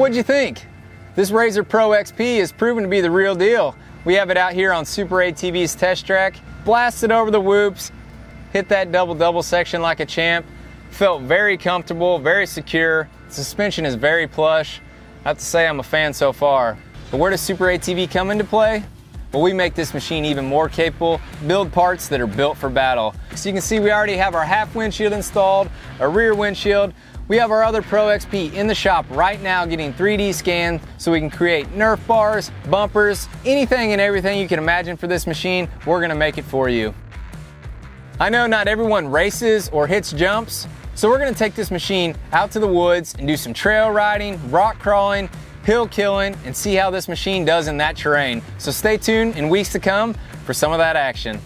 what'd you think? This RZR Pro XP has proven to be the real deal. We have it out here on Superatv's test track, blasted over the whoops, hit that double section like a champ. Felt very comfortable, very secure. The suspension is very plush. I have to say I'm a fan so far. But where does Superatv come into play? Well, we make this machine even more capable, build parts that are built for battle. So you can see we already have our half windshield installed, our rear windshield. We have our other Pro XP in the shop right now getting 3D scanned so we can create Nerf bars, bumpers, anything and everything you can imagine for this machine, we're gonna make it for you. I know not everyone races or hits jumps, so we're gonna take this machine out to the woods and do some trail riding, rock crawling, hill killing, and see how this machine does in that terrain. So stay tuned in weeks to come for some of that action.